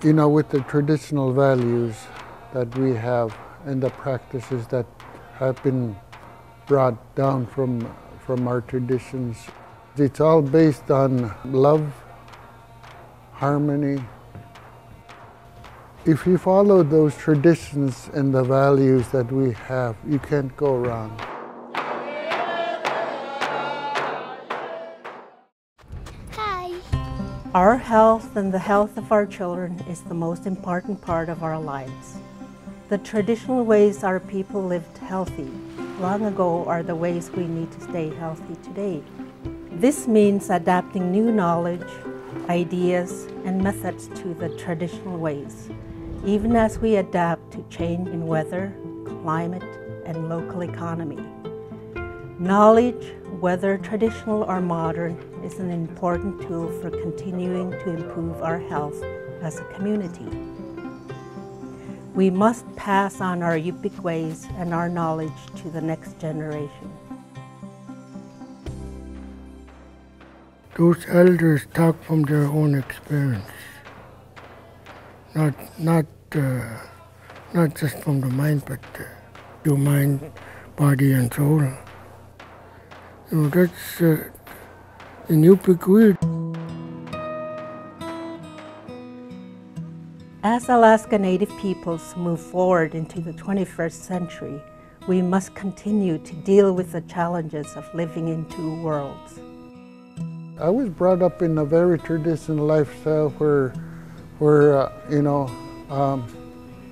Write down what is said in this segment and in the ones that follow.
with the traditional values that we have and the practices that have been brought down from our traditions, it's all based on love, harmony. If you follow those traditions and the values that we have, you can't go wrong. Hi. Our health and the health of our children is the most important part of our lives. The traditional ways our people lived healthy long ago are the ways we need to stay healthy today. This means adapting new knowledge, ideas, and methods to the traditional ways, even as we adapt to change in weather, climate, and local economy. Knowledge, whether traditional or modern, is an important tool for continuing to improve our health as a community. We must pass on our Yupik ways and our knowledge to the next generation. Those elders talk from their own experience, not just from the mind, but your mind, body, and soul. That's in Yupik way. As Alaska Native peoples move forward into the 21st century, we must continue to deal with the challenges of living in two worlds. I was brought up in a very traditional lifestyle where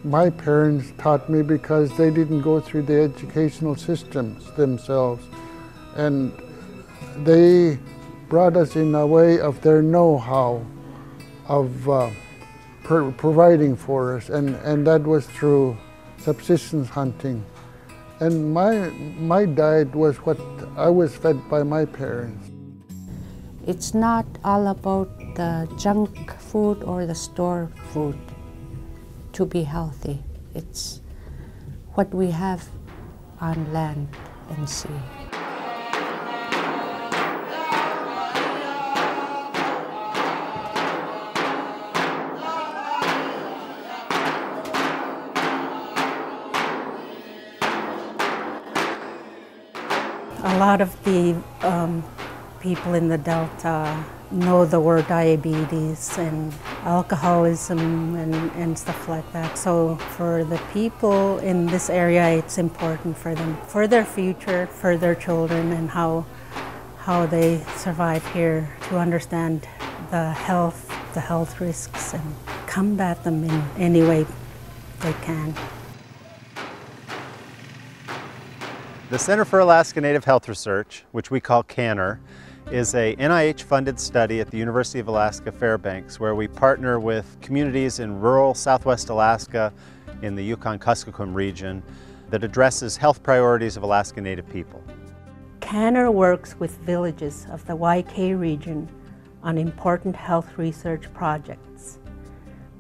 my parents taught me because they didn't go through the educational systems themselves. And they brought us in a way of their know-how of providing for us, and that was through subsistence hunting. And my diet was what I was fed by my parents. It's not all about the junk food or the store food to be healthy. It's what we have on land and sea. A lot of the people in the Delta know the word diabetes and alcoholism and stuff like that. So for the people in this area, it's important for them, for their future, for their children, and how they survive here, to understand the health risks and combat them in any way they can. The Center for Alaska Native Health Research, which we call CANHR, is a NIH-funded study at the University of Alaska Fairbanks, where we partner with communities in rural southwest Alaska in the Yukon-Kuskokwim region that addresses health priorities of Alaska Native people. CANHR works with villages of the YK region on important health research projects.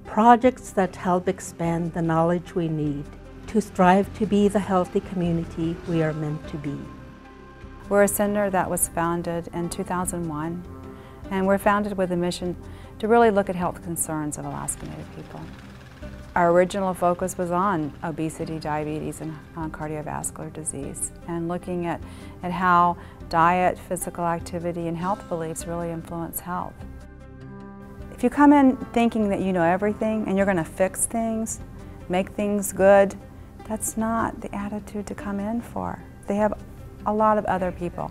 Projects that help expand the knowledge we need to strive to be the healthy community we are meant to be. We're a center that was founded in 2001, and we're founded with a mission to really look at health concerns of Alaska Native people. Our original focus was on obesity, diabetes, and cardiovascular disease, and looking at how diet, physical activity, and health beliefs really influence health. If you come in thinking that you know everything and you're going to fix things, make things good, that's not the attitude to come in for. They have a lot of other people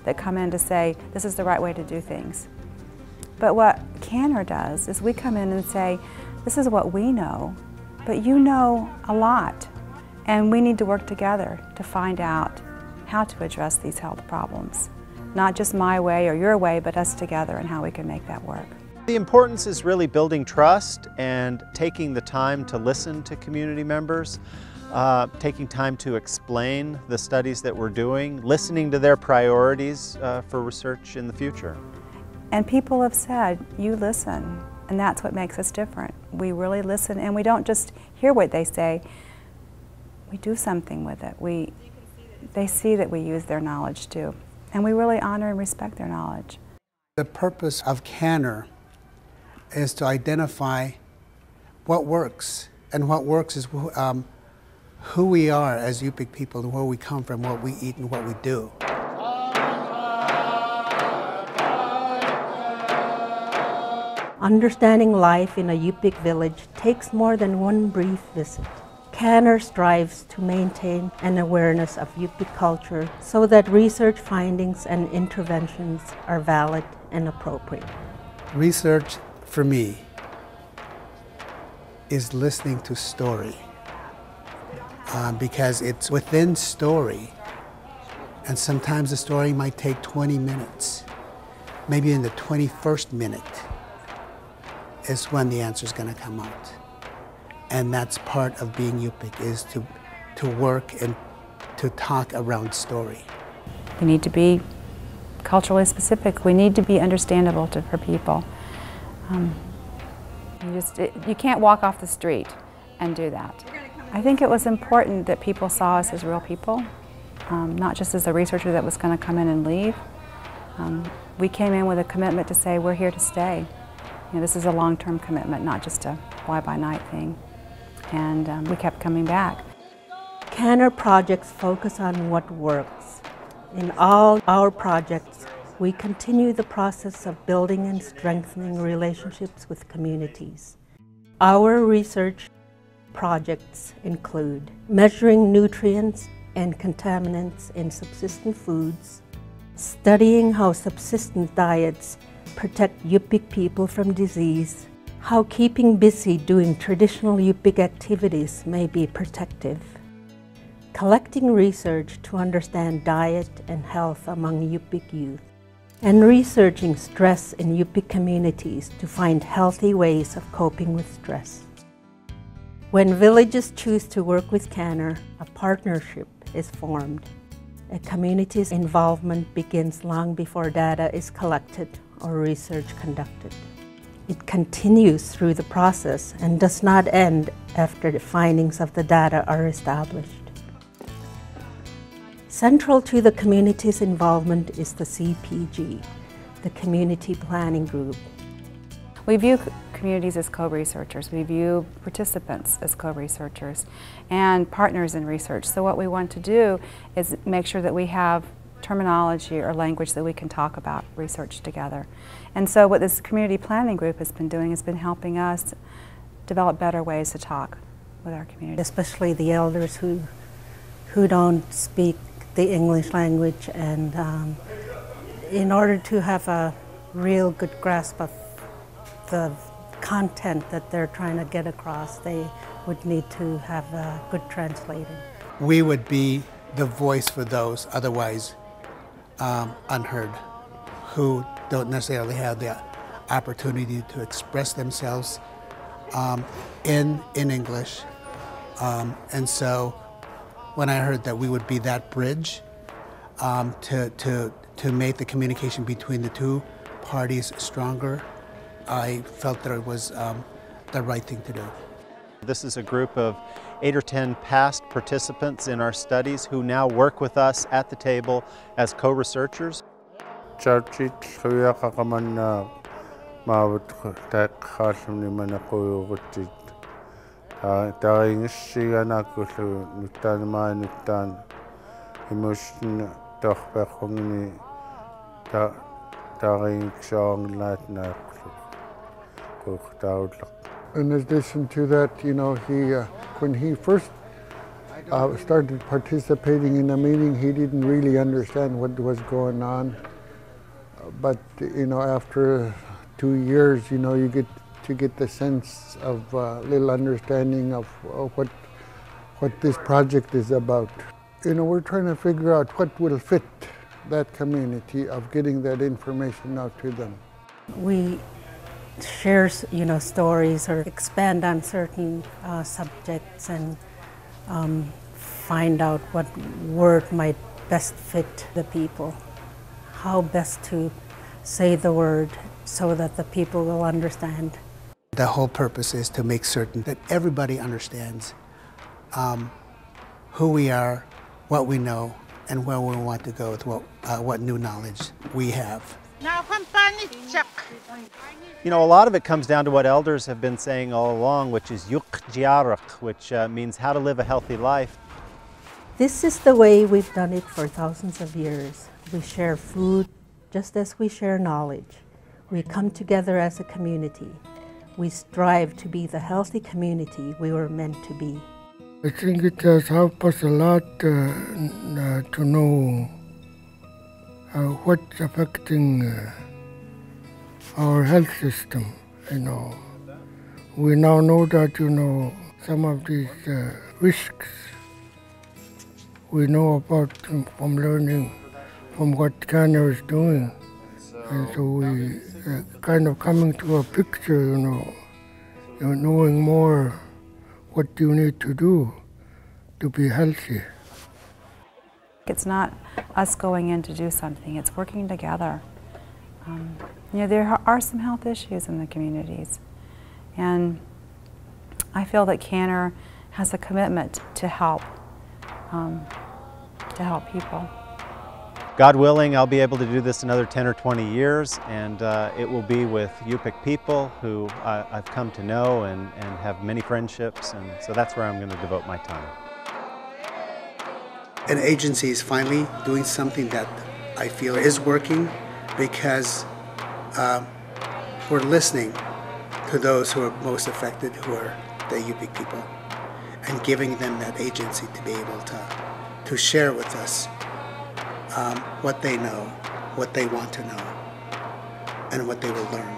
that come in to say, this is the right way to do things. But what CANHR does is we come in and say, this is what we know, but you know a lot. And we need to work together to find out how to address these health problems. Not just my way or your way, but us together and how we can make that work. The importance is really building trust and taking the time to listen to community members, taking time to explain the studies that we're doing, listening to their priorities for research in the future. And people have said, you listen, and that's what makes us different. We really listen, and we don't just hear what they say, we do something with it. They see that we use their knowledge too, and we really honor and respect their knowledge. The purpose of CANHR is to identify what works. And what works is who we are as Yupik people and where we come from, what we eat and what we do. Understanding life in a Yupik village takes more than one brief visit. CANHR strives to maintain an awareness of Yupik culture so that research findings and interventions are valid and appropriate. Research, for me, is listening to story because it's within story, and sometimes the story might take 20 minutes. Maybe in the 21st minute is when the answer is going to come out. And that's part of being Yupik, is to work and to talk around story. We need to be culturally specific. We need to be understandable for people. You can't walk off the street and do that. I think it was important that people saw us as real people, not just as a researcher that was going to come in and leave. We came in with a commitment to say we're here to stay. You know, this is a long-term commitment, not just a fly-by-night thing. And we kept coming back. CANHR projects focus on what works. In all our projects, we continue the process of building and strengthening relationships with communities. Our research projects include measuring nutrients and contaminants in subsistent foods, studying how subsistence diets protect Yupik people from disease, how keeping busy doing traditional Yupik activities may be protective, collecting research to understand diet and health among Yupik youth, and researching stress in Yupik communities to find healthy ways of coping with stress. When villages choose to work with CANHR, a partnership is formed. A community's involvement begins long before data is collected or research conducted. It continues through the process and does not end after the findings of the data are established. Central to the community's involvement is the CPG, the Community Planning Group. We view communities as co-researchers. We view participants as co-researchers and partners in research. So what we want to do is make sure that we have terminology or language that we can talk about research together. And so what this Community Planning Group has been doing has been helping us develop better ways to talk with our community. Especially the elders who don't speak the English language, and in order to have a real good grasp of the content that they're trying to get across, they would need to have a good translator. We would be the voice for those otherwise unheard, who don't necessarily have the opportunity to express themselves in English. And so when I heard that we would be that bridge to make the communication between the two parties stronger, I felt that it was the right thing to do. This is a group of 8 or 10 past participants in our studies who now work with us at the table as co-researchers. In addition to that, you know, when he first started participating in the meeting, he didn't really understand what was going on. But you know, after 2 years, you know, you get to get the sense of little understanding of what this project is about. You know, we're trying to figure out what will fit that community of getting that information out to them. We share, you know, stories or expand on certain subjects and find out what word might best fit the people, how best to say the word so that the people will understand. The whole purpose is to make certain that everybody understands who we are, what we know, and where we want to go with what new knowledge we have. You know, a lot of it comes down to what elders have been saying all along, which is yuk jiarak, which means how to live a healthy life. This is the way we've done it for thousands of years. We share food just as we share knowledge. We come together as a community. We strive to be the healthy community we were meant to be. I think it has helped us a lot to know what's affecting our health system. You know, we now know that some of these risks we know about from learning from what CANHR is doing, and so we kind of coming to a picture. Knowing more what you need to do to be healthy. It's not us going in to do something, it's working together. There are some health issues in the communities, and I feel that CANHR has a commitment to help people. God willing, I'll be able to do this another 10 or 20 years, and it will be with Yupik people who I've come to know and have many friendships, and so that's where I'm going to devote my time. An agency is finally doing something that I feel is working, because we're listening to those who are most affected, who are the Yupik people, and giving them that agency to be able to share with us what they know, what they want to know, and what they will learn.